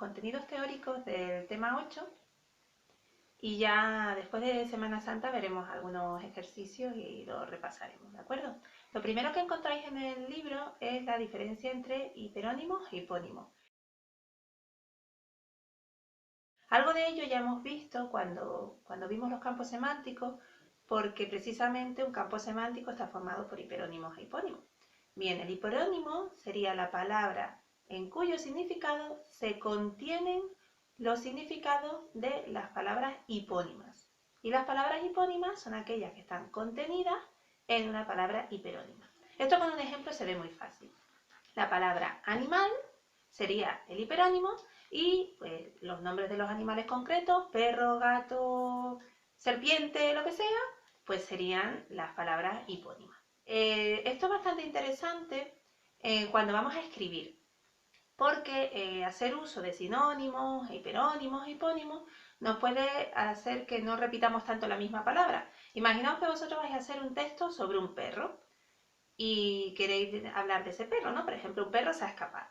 contenidos teóricos del tema 8 y ya después de Semana Santa veremos algunos ejercicios y los repasaremos, ¿de acuerdo? Lo primero que encontráis en el libro es la diferencia entre hiperónimos e hipónimos. Algo de ello ya hemos visto cuando vimos los campos semánticos, porque precisamente un campo semántico está formado por hiperónimos e hipónimos. Bien, el hiperónimo sería la palabra en cuyo significado se contienen los significados de las palabras hipónimas. Y las palabras hipónimas son aquellas que están contenidas en una palabra hiperónima. Esto con un ejemplo se ve muy fácil. La palabra animal sería el hiperónimo y pues, los nombres de los animales concretos, perro, gato, serpiente, lo que sea, pues serían las palabras hipónimas. Esto es bastante interesante cuando vamos a escribir, porque hacer uso de sinónimos, hiperónimos, hipónimos, nos puede hacer que no repitamos tanto la misma palabra. Imaginaos que vosotros vais a hacer un texto sobre un perro y queréis hablar de ese perro, ¿no? Por ejemplo, un perro se ha escapado.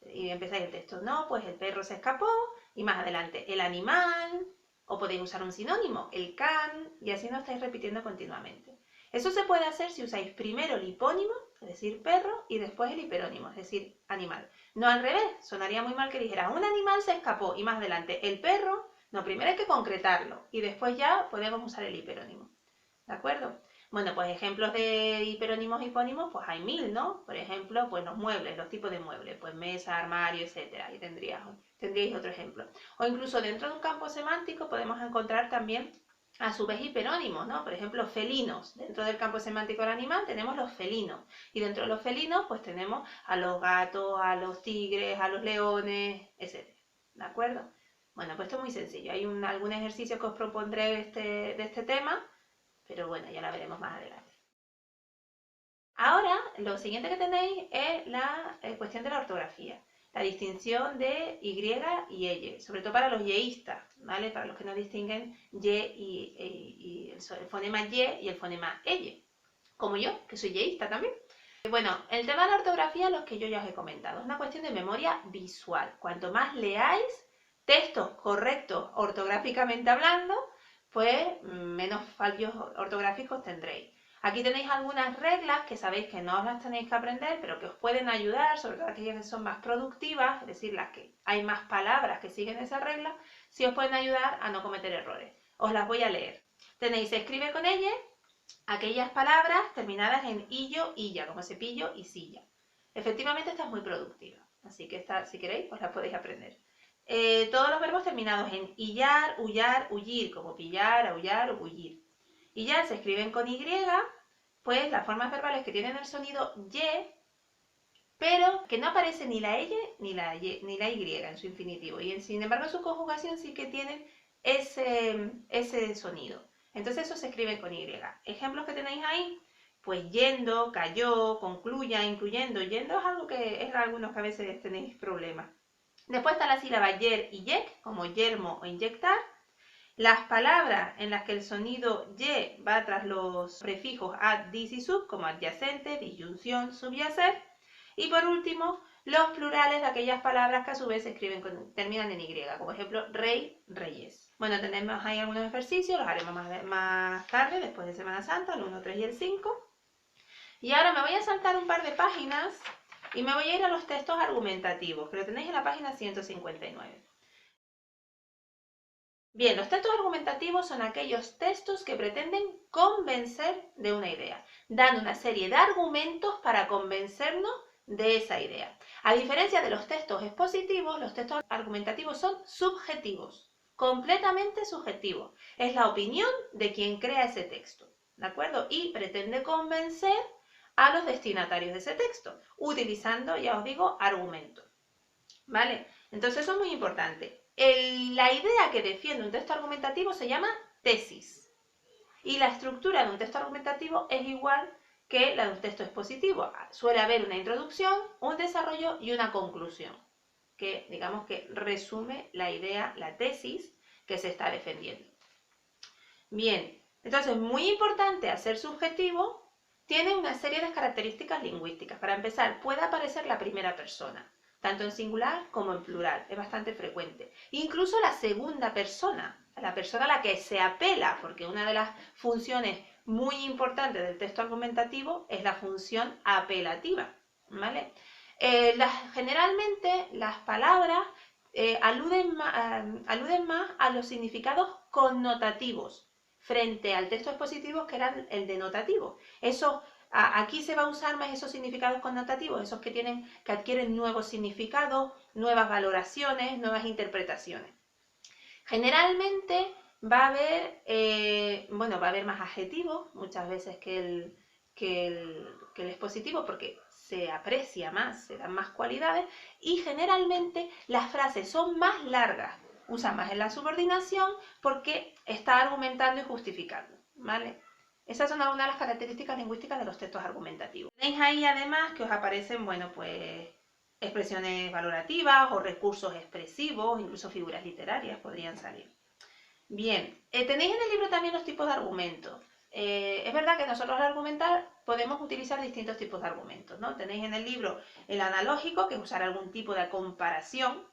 Y empezáis el texto, no, pues el perro se escapó, y más adelante, el animal, o podéis usar un sinónimo, el can, y así no estáis repitiendo continuamente. Eso se puede hacer si usáis primero el hipónimo, es decir, perro, y después el hiperónimo, es decir, animal. No al revés, sonaría muy mal que dijera, un animal se escapó, y más adelante, el perro, no, primero hay que concretarlo, y después ya podemos usar el hiperónimo. ¿De acuerdo? Bueno, pues ejemplos de hiperónimos y hipónimos, pues hay mil, ¿no? Por ejemplo, pues los muebles, los tipos de muebles, pues mesa, armario, etcétera. Ahí tendríais otro ejemplo. O incluso dentro de un campo semántico podemos encontrar también a su vez hiperónimos, ¿no? Por ejemplo, felinos. Dentro del campo semántico del animal tenemos los felinos. Y dentro de los felinos, pues tenemos a los gatos, a los tigres, a los leones, etcétera. ¿De acuerdo? Bueno, pues esto es muy sencillo. Hay algún ejercicio que os propondré de este tema, pero bueno, ya la veremos más adelante. Ahora, lo siguiente que tenéis es la cuestión de la ortografía. La distinción de Y y Y, sobre todo para los yeístas, ¿vale? Para los que no distinguen Y y el fonema Y y el fonema EY, como yo, que soy yeísta también. Bueno, el tema de la ortografía, lo que yo ya os he comentado, es una cuestión de memoria visual. Cuanto más leáis textos correctos ortográficamente hablando, pues menos fallos ortográficos tendréis. Aquí tenéis algunas reglas que sabéis que no os las tenéis que aprender, pero que os pueden ayudar, sobre todo aquellas que son más productivas, es decir, las que hay más palabras que siguen esa regla, sí os pueden ayudar a no cometer errores. Os las voy a leer. Tenéis se escribe con ella aquellas palabras terminadas en illo, illa, como cepillo y silla. Efectivamente, esta es muy productiva, así que esta, si queréis, os la podéis aprender. Todos los verbos terminados en illar, huyar, huyir, como pillar, aullar o bullir. Y ya se escriben con Y, pues las formas verbales que tienen el sonido Y, pero que no aparece ni la L ni la Y en su infinitivo. Y sin embargo en su conjugación sí que tienen ese sonido. Entonces eso se escribe con Y. Ejemplos que tenéis ahí, pues yendo, cayó, concluya, incluyendo. Yendo es algo que es algunos que a veces tenéis problemas. Después está la sílaba yer y yec, como yermo o inyectar. Las palabras en las que el sonido Y va tras los prefijos ad, dis y sub, como adyacente, disyunción, subyacer. Y por último, los plurales de aquellas palabras que a su vez se terminan en Y, como ejemplo, rey, reyes. Bueno, tenemos ahí algunos ejercicios, los haremos más tarde, después de Semana Santa, el 1, 3 y el 5. Y ahora me voy a saltar un par de páginas y me voy a ir a los textos argumentativos, que lo tenéis en la página 159. Bien, los textos argumentativos son aquellos textos que pretenden convencer de una idea, dan una serie de argumentos para convencernos de esa idea. A diferencia de los textos expositivos, los textos argumentativos son subjetivos, completamente subjetivos. Es la opinión de quien crea ese texto, ¿de acuerdo? Y pretende convencer a los destinatarios de ese texto, utilizando, ya os digo, argumentos, ¿vale? Entonces eso es muy importante. La idea que defiende un texto argumentativo se llama tesis. Y la estructura de un texto argumentativo es igual que la de un texto expositivo. Suele haber una introducción, un desarrollo y una conclusión, que digamos que resume la idea, la tesis que se está defendiendo. Bien, entonces muy importante al ser subjetivo, tiene una serie de características lingüísticas. Para empezar, puede aparecer la primera persona. tanto en singular como en plural, es bastante frecuente. Incluso la segunda persona, la persona a la que se apela, porque una de las funciones muy importantes del texto argumentativo es la función apelativa, ¿vale? Generalmente las palabras aluden más a los significados connotativos frente al texto expositivo, que era el denotativo. Aquí se va a usar más esos significados connotativos, esos que adquieren nuevos significados, nuevas valoraciones, nuevas interpretaciones. Generalmente va a haber más adjetivos, muchas veces que el expositivo, porque se aprecia más, se dan más cualidades, y generalmente las frases son más largas, usan más en la subordinación porque está argumentando y justificando, ¿vale? Esas son algunas de las características lingüísticas de los textos argumentativos. Tenéis ahí además que os aparecen, pues expresiones valorativas o recursos expresivos, incluso figuras literarias podrían salir. Bien, tenéis en el libro también los tipos de argumentos. Es verdad que nosotros al argumentar podemos utilizar distintos tipos de argumentos, ¿no? Tenéis en el libro el analógico, que es usar algún tipo de comparación.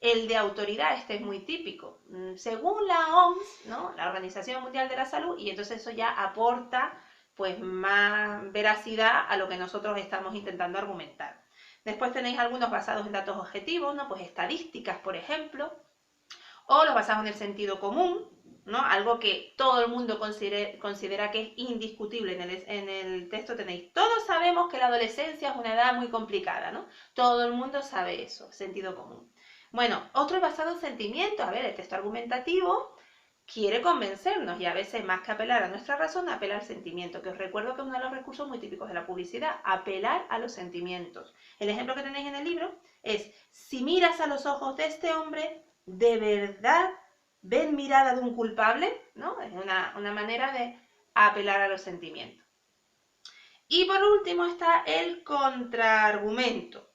El de autoridad, este es muy típico. Según la OMS, ¿no?, la Organización Mundial de la Salud, y entonces eso ya aporta pues más veracidad a lo que nosotros estamos intentando argumentar. Después tenéis algunos basados en datos objetivos, ¿no?, pues estadísticas, por ejemplo, o los basados en el sentido común, ¿no?, algo que todo el mundo considera que es indiscutible. En el texto tenéis: todos sabemos que la adolescencia es una edad muy complicada, ¿no? Todo el mundo sabe eso, sentido común. Bueno, otro es basado en sentimientos. A ver, el texto argumentativo quiere convencernos, y a veces, más que apelar a nuestra razón, apela al sentimiento, que os recuerdo que es uno de los recursos muy típicos de la publicidad, apelar a los sentimientos. El ejemplo que tenéis en el libro es: si miras a los ojos de este hombre, ¿de verdad ven mirada de un culpable? ¿No? Es una manera de apelar a los sentimientos. Y por último está el contraargumento.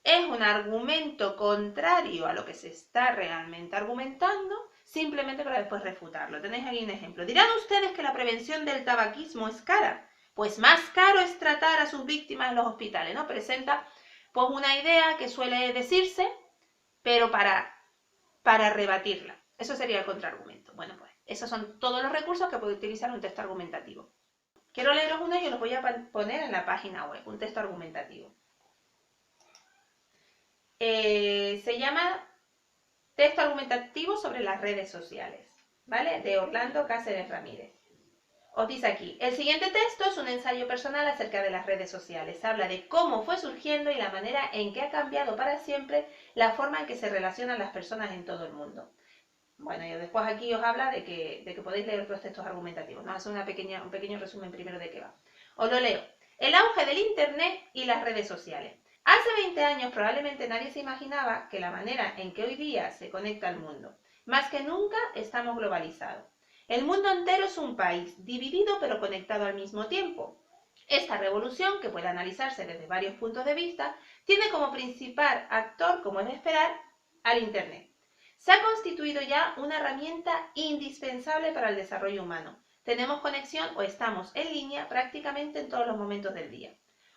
Es un argumento contrario a lo que se está realmente argumentando, simplemente para después refutarlo. Tenéis aquí un ejemplo. ¿Dirán ustedes que la prevención del tabaquismo es cara? Pues más caro es tratar a sus víctimas en los hospitales, ¿no? Presenta pues una idea que suele decirse, pero para rebatirla. Eso sería el contraargumento. Bueno, pues esos son todos los recursos que puede utilizar un texto argumentativo. Quiero leeros uno y os los voy a poner en la página web, un texto argumentativo. Se llama Texto argumentativo sobre las redes sociales, ¿vale? De Orlando Cáceres Ramírez. Os dice aquí: el siguiente texto es un ensayo personal acerca de las redes sociales. Habla de cómo fue surgiendo y la manera en que ha cambiado para siempre la forma en que se relacionan las personas en todo el mundo. Bueno, y después aquí os habla de que podéis leer otros textos argumentativos. Nos hace un pequeño resumen primero de qué va. Os lo leo. El auge del Internet y las redes sociales. Hace 20 años probablemente nadie se imaginaba que la manera en que hoy día se conecta al mundo. Más que nunca estamos globalizados. El mundo entero es un país, dividido pero conectado al mismo tiempo. Esta revolución, que puede analizarse desde varios puntos de vista, tiene como principal actor, como es de esperar, al Internet. Se ha constituido ya una herramienta indispensable para el desarrollo humano. Tenemos conexión o estamos en línea prácticamente en todos los momentos del día.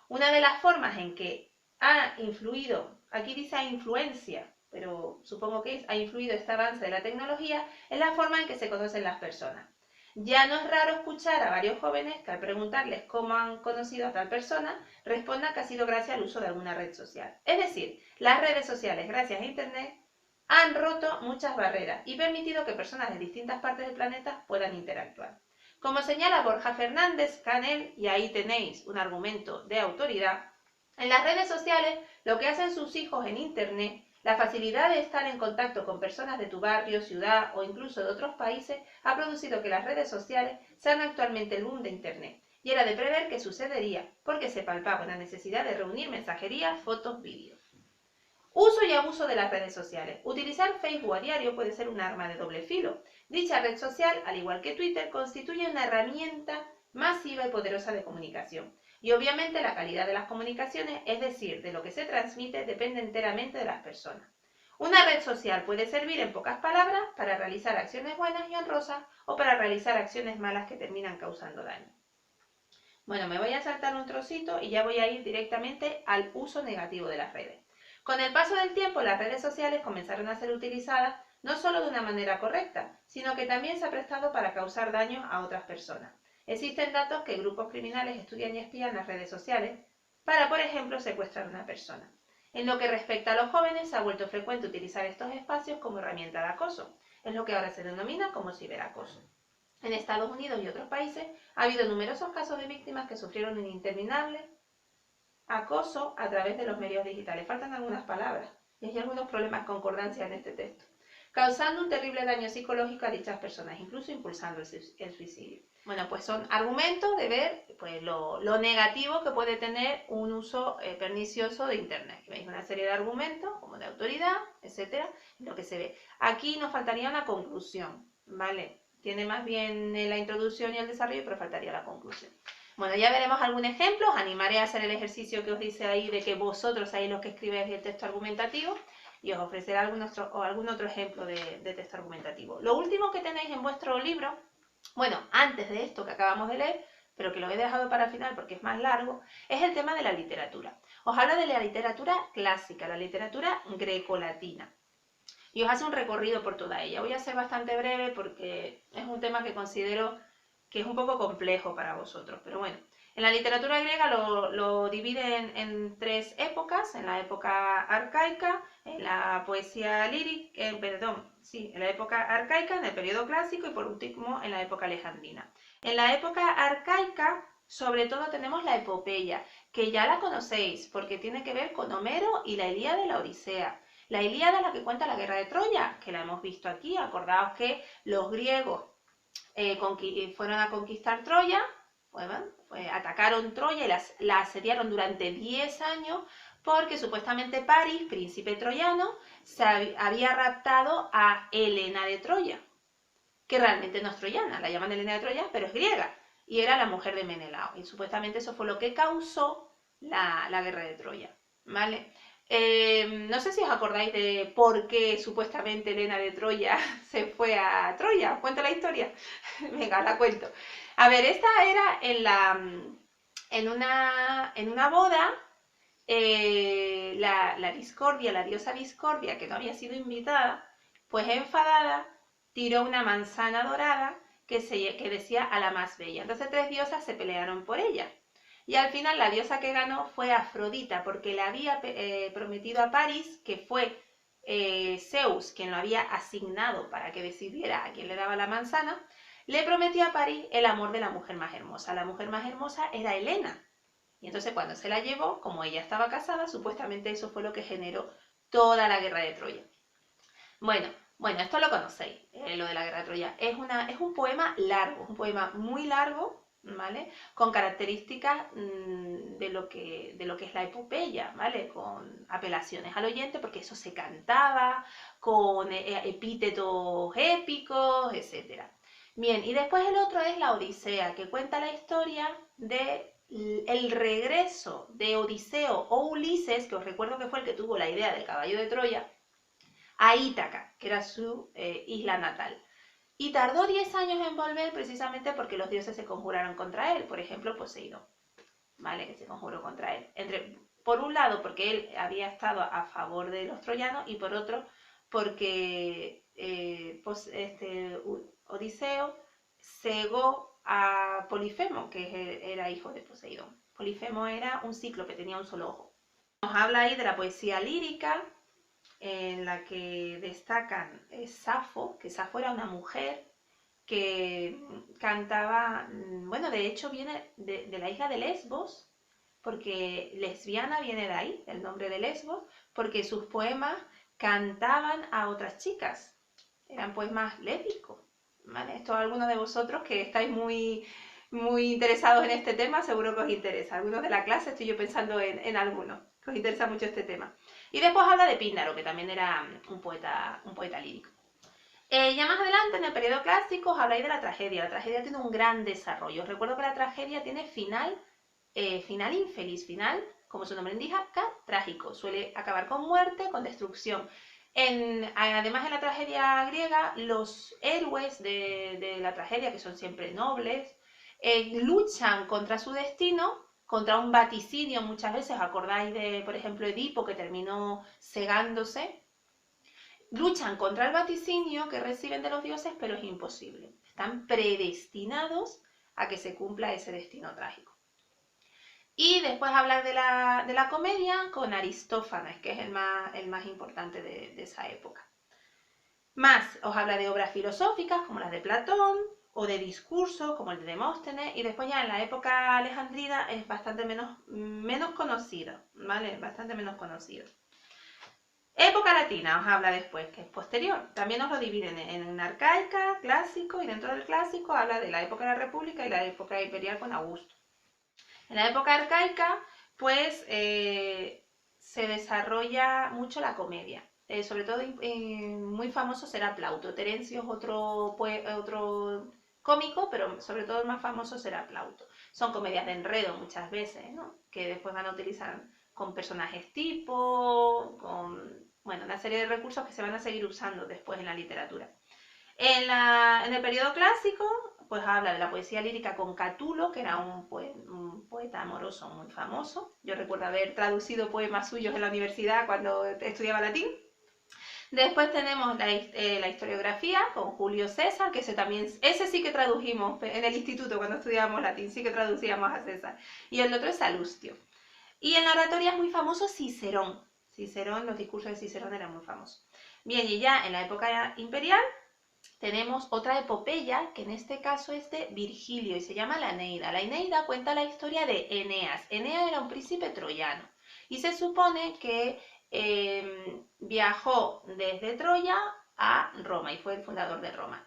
Una de las formas en que ha influido, aquí dice a influencia, pero supongo que ha influido este avance de la tecnología, es la forma en que se conocen las personas. Ya no es raro escuchar a varios jóvenes que, al preguntarles cómo han conocido a tal persona, respondan que ha sido gracias al uso de alguna red social. Es decir, las redes sociales, gracias a Internet, han roto muchas barreras y permitido que personas de distintas partes del planeta puedan interactuar. Como señala Borja Fernández Canel, y ahí tenéis un argumento de autoridad, en las redes sociales, lo que hacen sus hijos en Internet, la facilidad de estar en contacto con personas de tu barrio, ciudad o incluso de otros países, ha producido que las redes sociales sean actualmente el boom de Internet. Y era de prever que sucedería, porque se palpaba la necesidad de reunir mensajería, fotos, vídeos. Uso y abuso de las redes sociales. Utilizar Facebook a diario puede ser un arma de doble filo. Dicha red social, al igual que Twitter, constituye una herramienta masiva y poderosa de comunicación. Y obviamente la calidad de las comunicaciones, es decir, de lo que se transmite, depende enteramente de las personas. Una red social puede servir, en pocas palabras, para realizar acciones buenas y honrosas o para realizar acciones malas que terminan causando daño. Bueno, me voy a saltar un trocito y ya voy a ir directamente al uso negativo de las redes. Con el paso del tiempo, las redes sociales comenzaron a ser utilizadas no solo de una manera correcta, sino que también se ha prestado para causar daños a otras personas. Existen datos que grupos criminales estudian y espían las redes sociales para, por ejemplo, secuestrar a una persona. En lo que respecta a los jóvenes, se ha vuelto frecuente utilizar estos espacios como herramienta de acoso. Es lo que ahora se denomina como ciberacoso. En Estados Unidos y otros países ha habido numerosos casos de víctimas que sufrieron un interminable acoso a través de los medios digitales. Faltan algunas palabras y hay algunos problemas con concordancia en este texto, causando un terrible daño psicológico a dichas personas, incluso impulsando el suicidio. Bueno, pues son argumentos de ver pues, lo negativo que puede tener un uso pernicioso de Internet. Veis una serie de argumentos, como de autoridad, etcétera, lo que se ve. Aquí nos faltaría una conclusión, ¿vale? Tiene más bien la introducción y el desarrollo, pero faltaría la conclusión. Bueno, ya veremos algún ejemplo. Os animaré a hacer el ejercicio que os dice ahí de que vosotros seáis los que escribáis el texto argumentativo y os ofreceré algún otro ejemplo de texto argumentativo. Lo último que tenéis en vuestro libro, bueno, antes de esto que acabamos de leer, pero que lo he dejado para el final porque es más largo, es el tema de la literatura. Os habla de la literatura clásica, la literatura grecolatina. Y os hace un recorrido por toda ella. Voy a ser bastante breve porque es un tema que considero que es un poco complejo para vosotros, pero bueno. En la literatura griega lo divide en tres épocas: en la época arcaica, en la poesía lírica, en la época arcaica, en el periodo clásico y por último en la época alejandrina. En la época arcaica, sobre todo tenemos la epopeya, que ya la conocéis porque tiene que ver con Homero y la Ilíada y la Odisea. La Ilíada es la que cuenta la guerra de Troya, que la hemos visto aquí. Acordaos que los griegos fueron a conquistar Troya, atacaron Troya y la asediaron durante 10 años porque supuestamente París, príncipe troyano, había raptado a Helena de Troya, que realmente no es troyana, la llaman Helena de Troya, pero es griega, y era la mujer de Menelao, y supuestamente eso fue lo que causó la guerra de Troya, ¿vale? No sé si os acordáis de por qué supuestamente Helena de Troya se fue a Troya. ¿Os cuento la historia? Venga, la cuento. A ver, esta era en una boda, la Discordia, la diosa Discordia, que no había sido invitada, pues enfadada, tiró una manzana dorada que decía a la más bella. Entonces 3 diosas se pelearon por ella. Y al final la diosa que ganó fue Afrodita, porque le había prometido a París, que fue Zeus quien lo había asignado para que decidiera a quién le daba la manzana, le prometió a París el amor de la mujer más hermosa. La mujer más hermosa era Helena. Y entonces cuando se la llevó, como ella estaba casada, supuestamente eso fue lo que generó toda la guerra de Troya. Bueno, esto lo conocéis, lo de la guerra de Troya. Es un poema largo, un poema muy largo, ¿vale? Con características de lo que es la epopeya, ¿vale? Con apelaciones al oyente, porque eso se cantaba, con epítetos épicos, etc. Bien, y después el otro es la Odisea, que cuenta la historia de el regreso de Odiseo o Ulises, que os recuerdo que fue el que tuvo la idea del caballo de Troya, a Ítaca, que era su isla natal. Y tardó 10 años en volver precisamente porque los dioses se conjuraron contra él. Por ejemplo, Poseidón, ¿vale? Que se conjuró contra él. Por un lado, porque él había estado a favor de los troyanos, y por otro, porque Odiseo cegó a Polifemo, que era hijo de Poseidón. Polifemo era un cíclope, tenía un solo ojo. Nos habla ahí de la poesía lírica, en la que destacan Safo, que Safo era una mujer que cantaba, bueno, de hecho viene de la isla de Lesbos, porque lesbiana viene de ahí, el nombre de Lesbos, porque sus poemas cantaban a otras chicas, eran poemas lésbicos, ¿vale? Esto a algunos de vosotros que estáis muy interesados en este tema, seguro que os interesa. Algunos de la clase, estoy yo pensando en algunos, que os interesa mucho este tema. Y después habla de Píndaro, que también era un poeta lírico. Ya más adelante, en el periodo clásico, os habláis de la tragedia. La tragedia tiene un gran desarrollo. Os recuerdo que la tragedia tiene final infeliz, final, como su nombre indica, trágico. Suele acabar con muerte, con destrucción. Además, en la tragedia griega, los héroes de la tragedia, que son siempre nobles, luchan contra su destino contra un vaticinio muchas veces, ¿acordáis de, por ejemplo, Edipo, que terminó cegándose? Luchan contra el vaticinio que reciben de los dioses, pero es imposible. Están predestinados a que se cumpla ese destino trágico. Y después hablar de la comedia con Aristófanes, que es el más importante de esa época. Más os habla de obras filosóficas como las de Platón, o de discursos como el de Demóstenes, y después ya en la época alejandrina es bastante menos conocido, ¿vale? Bastante menos conocido. Época latina os habla después, que es posterior. También os lo dividen en arcaica, clásico, y dentro del clásico habla de la época de la República y la época imperial con Augusto. En la época arcaica, pues se desarrolla mucho la comedia. Sobre todo muy famoso será Plauto. Terencio es otro cómico, pero sobre todo el más famoso será Plauto. Son comedias de enredo muchas veces, ¿no? Que después van a utilizar con personajes tipo, con una serie de recursos que se van a seguir usando después en la literatura. En el periodo clásico, pues habla de la poesía lírica con Catulo, que era un poeta amoroso muy famoso. Yo recuerdo haber traducido poemas suyos en la universidad cuando estudiaba latín. Después tenemos la historiografía con Julio César, que ese sí que tradujimos en el instituto cuando estudiábamos latín, sí que traducíamos a César. Y el otro es Salustio. Y en la oratoria es muy famoso Cicerón. Los discursos de Cicerón eran muy famosos. Bien, y ya en la época imperial tenemos otra epopeya, que en este caso es de Virgilio y se llama la Eneida. La Eneida cuenta la historia de Eneas. Eneas era un príncipe troyano y se supone que viajó desde Troya a Roma y fue el fundador de Roma.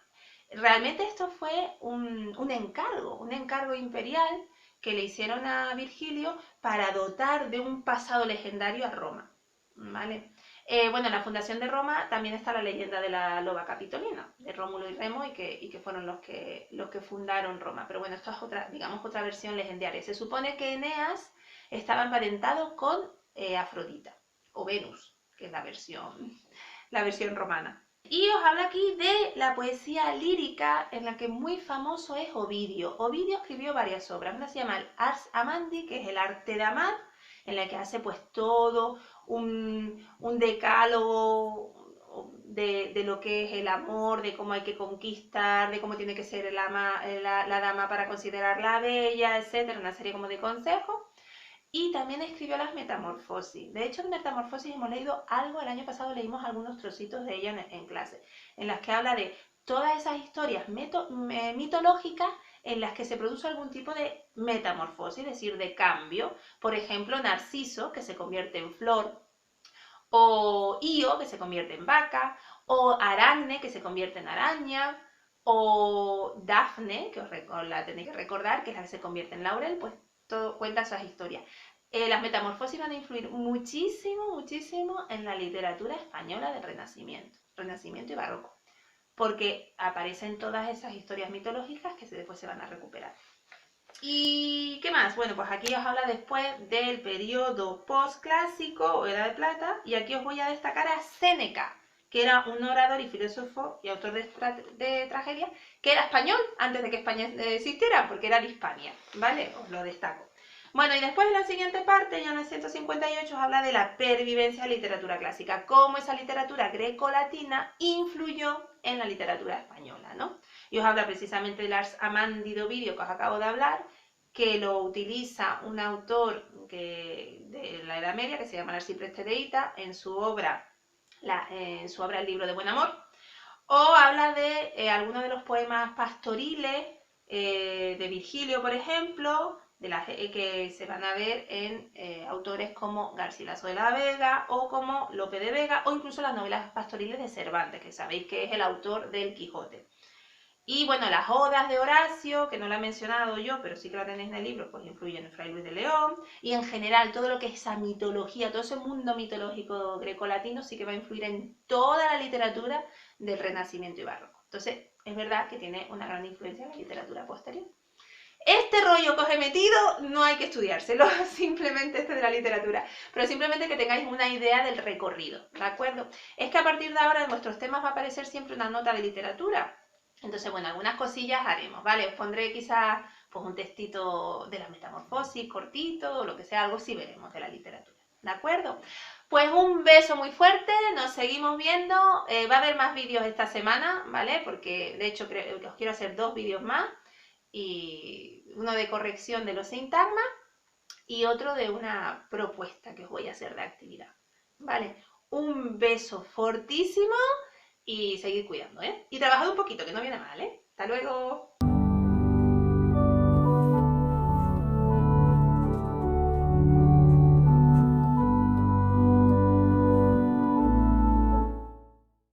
Realmente esto fue un encargo imperial que le hicieron a Virgilio para dotar de un pasado legendario a Roma, ¿vale? En la fundación de Roma también está la leyenda de la loba capitolina, de Rómulo y Remo, y que fueron los que fundaron Roma. Pero bueno, esto es otra versión legendaria. Se supone que Eneas estaba emparentado con Afrodita, o Venus, que es la versión romana. Y os hablo aquí de la poesía lírica, en la que muy famoso es Ovidio. Ovidio escribió varias obras. Una se llama el Ars Amandi, que es el arte de amar, en la que hace pues todo un decálogo de lo que es el amor, de cómo hay que conquistar, de cómo tiene que ser la dama para considerarla bella, etc. Una serie como de consejos. Y también escribió las Metamorfosis. De hecho, en Metamorfosis hemos leído algo, el año pasado leímos algunos trocitos de ella en clase, en las que habla de todas esas historias mitológicas en las que se produce algún tipo de metamorfosis, es decir, de cambio. Por ejemplo, Narciso, que se convierte en flor, o Io, que se convierte en vaca, o Aracne, que se convierte en araña, o Dafne, que la tenéis que recordar, que es la que se convierte en laurel, pues todo cuenta esas historias. Las metamorfosis van a influir muchísimo en la literatura española del Renacimiento y Barroco, porque aparecen todas esas historias mitológicas que después se van a recuperar. ¿Y qué más? Bueno, pues aquí os habla después del periodo postclásico o Edad de Plata, y aquí os voy a destacar a Séneca, que era un orador y filósofo y autor de tragedia, que era español antes de que España existiera, porque era de Hispania, ¿vale? Os lo destaco. Bueno, y después en la siguiente parte, ya en el 158, os habla de la pervivencia de la literatura clásica, cómo esa literatura greco-latina influyó en la literatura española, ¿no? Y os habla precisamente del Ars Amandi de Ovidio, que os acabo de hablar, que lo utiliza un autor de la Edad Media, que se llama Arcipreste de Ita, en su obra El libro de buen amor, o habla de algunos de los poemas pastoriles de Virgilio, por ejemplo, que se van a ver en autores como Garcilaso de la Vega o como Lope de Vega, o incluso las novelas pastoriles de Cervantes, que sabéis que es el autor del Quijote. Y bueno, las odas de Horacio, que no la he mencionado yo, pero sí que la tenéis en el libro, pues influyen en Fray Luis de León. Y en general, todo lo que es esa mitología, todo ese mundo mitológico grecolatino, sí que va a influir en toda la literatura del Renacimiento y Barroco. Entonces, es verdad que tiene una gran influencia en la literatura posterior. Este rollo que os he metido no hay que estudiárselo, simplemente de la literatura, pero simplemente que tengáis una idea del recorrido, ¿de acuerdo? Es que a partir de ahora en vuestros temas va a aparecer siempre una nota de literatura. Entonces, bueno, algunas cosillas haremos, ¿vale? Os pondré quizás pues un textito de la metamorfosis, cortito, o lo que sea, algo sí veremos de la literatura. ¿De acuerdo? Pues un beso muy fuerte, nos seguimos viendo, va a haber más vídeos esta semana, ¿vale? Porque de hecho creo que os quiero hacer 2 vídeos más, y uno de corrección de los sintagmas y otro de una propuesta que os voy a hacer de actividad, ¿vale? Un beso fortísimo y seguir cuidando, ¿eh? Y trabajad un poquito, que no viene mal, ¿eh? Hasta luego.